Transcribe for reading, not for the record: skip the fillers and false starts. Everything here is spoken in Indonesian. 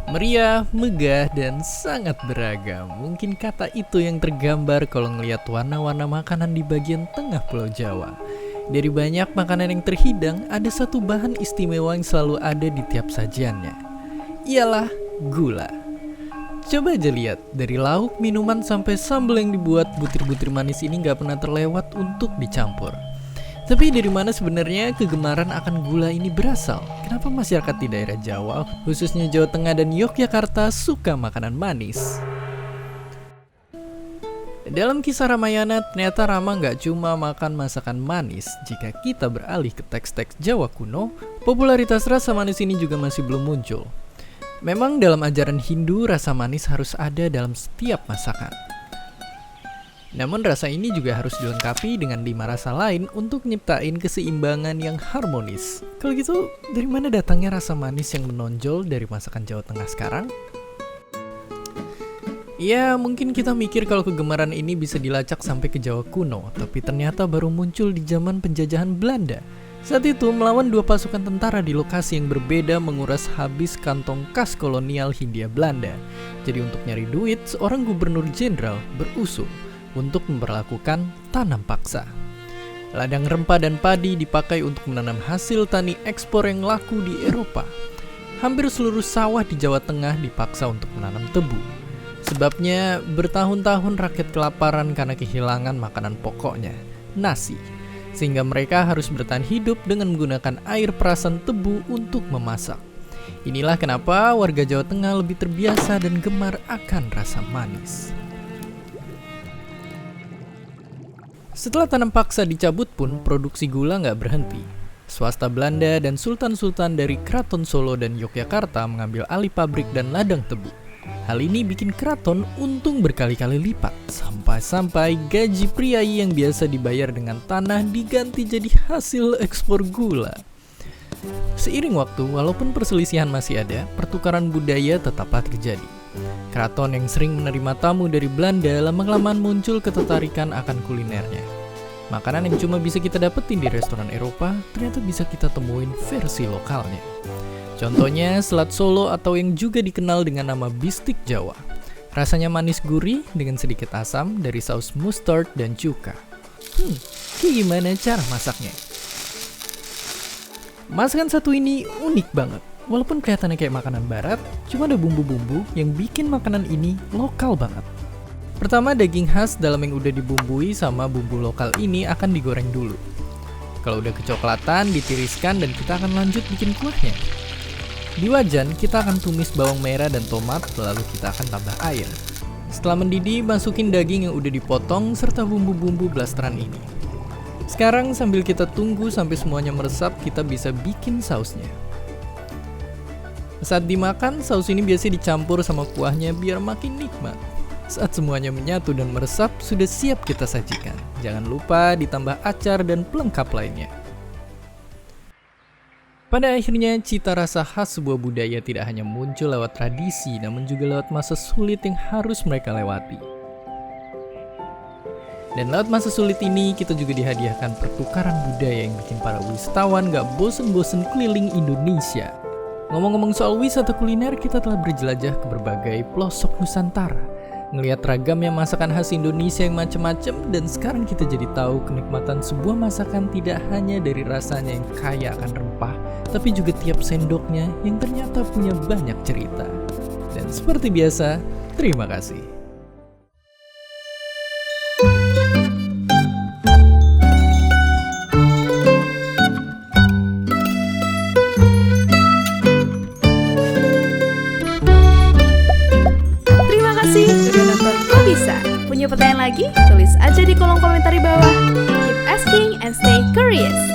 Meriah, megah, dan sangat beragam. Mungkin kata itu yang tergambar kalau ngelihat warna-warna makanan di bagian tengah Pulau Jawa. Dari banyak makanan yang terhidang, ada satu bahan istimewa yang selalu ada di tiap sajiannya. Ialah gula. Coba aja lihat, dari lauk, minuman, sampai sambal yang dibuat, butir-butir manis ini gak pernah terlewat untuk dicampur. Tapi dari mana sebenarnya kegemaran akan gula ini berasal? Kenapa masyarakat di daerah Jawa, khususnya Jawa Tengah dan Yogyakarta, suka makanan manis? Dalam kisah Ramayana, ternyata Rama nggak cuma makan masakan manis. Jika kita beralih ke teks-teks Jawa kuno, popularitas rasa manis ini juga masih belum muncul. Memang dalam ajaran Hindu, rasa manis harus ada dalam setiap masakan. Namun rasa ini juga harus dilengkapi dengan 5 rasa lain untuk nyiptain keseimbangan yang harmonis. Kalau gitu, dari mana datangnya rasa manis yang menonjol dari masakan Jawa Tengah sekarang? Ya, mungkin kita mikir kalau kegemaran ini bisa dilacak sampai ke Jawa kuno, tapi ternyata baru muncul di zaman penjajahan Belanda. Saat itu, melawan 2 pasukan tentara di lokasi yang berbeda menguras habis kantong kas kolonial Hindia Belanda. Jadi untuk nyari duit, seorang gubernur jenderal berusul untuk memperlakukan tanam paksa. Ladang rempah dan padi dipakai untuk menanam hasil tani ekspor yang laku di Eropa. Hampir seluruh sawah di Jawa Tengah dipaksa untuk menanam tebu. Sebabnya bertahun-tahun rakyat kelaparan karena kehilangan makanan pokoknya, nasi. Sehingga mereka harus bertahan hidup dengan menggunakan air perasan tebu untuk memasak. Inilah kenapa warga Jawa Tengah lebih terbiasa dan gemar akan rasa manis. Setelah tanam paksa dicabut pun, produksi gula nggak berhenti. Swasta Belanda dan sultan-sultan dari Keraton Solo dan Yogyakarta mengambil alih pabrik dan ladang tebu. Hal ini bikin keraton untung berkali-kali lipat, sampai-sampai gaji priai yang biasa dibayar dengan tanah diganti jadi hasil ekspor gula. Seiring waktu, walaupun perselisihan masih ada, pertukaran budaya tetaplah terjadi. Keraton yang sering menerima tamu dari Belanda lama-kelamaan muncul ketertarikan akan kulinernya. Makanan yang cuma bisa kita dapetin di restoran Eropa, ternyata bisa kita temuin versi lokalnya. Contohnya selat Solo atau yang juga dikenal dengan nama bistik Jawa. Rasanya manis gurih dengan sedikit asam dari saus mustard dan cuka. Gimana cara masaknya? Masakan satu ini unik banget. Walaupun kelihatannya kayak makanan barat, cuma ada bumbu-bumbu yang bikin makanan ini lokal banget. Pertama, daging khas dalam yang udah dibumbui sama bumbu lokal ini akan digoreng dulu. Kalau udah kecoklatan, ditiriskan dan kita akan lanjut bikin kuahnya. Di wajan, kita akan tumis bawang merah dan tomat, lalu kita akan tambah air. Setelah mendidih, masukin daging yang udah dipotong serta bumbu-bumbu blasteran ini. Sekarang sambil kita tunggu sampai semuanya meresap, kita bisa bikin sausnya. Saat dimakan, saus ini biasanya dicampur sama kuahnya biar makin nikmat. Saat semuanya menyatu dan meresap, sudah siap kita sajikan. Jangan lupa ditambah acar dan pelengkap lainnya. Pada akhirnya, cita rasa khas sebuah budaya tidak hanya muncul lewat tradisi, namun juga lewat masa sulit yang harus mereka lewati. Dan lewat masa sulit ini, kita juga dihadiahkan pertukaran budaya yang bikin para wisatawan gak bosen-bosen keliling Indonesia. Ngomong-ngomong soal wisata kuliner, kita telah berjelajah ke berbagai pelosok Nusantara, ngelihat ragamnya masakan khas Indonesia yang macam-macam, dan sekarang kita jadi tahu kenikmatan sebuah masakan tidak hanya dari rasanya yang kaya akan rempah, tapi juga tiap sendoknya yang ternyata punya banyak cerita. Dan seperti biasa, terima kasih. Punya pertanyaan lagi? Tulis aja di kolom komentar di bawah. Keep asking and stay curious.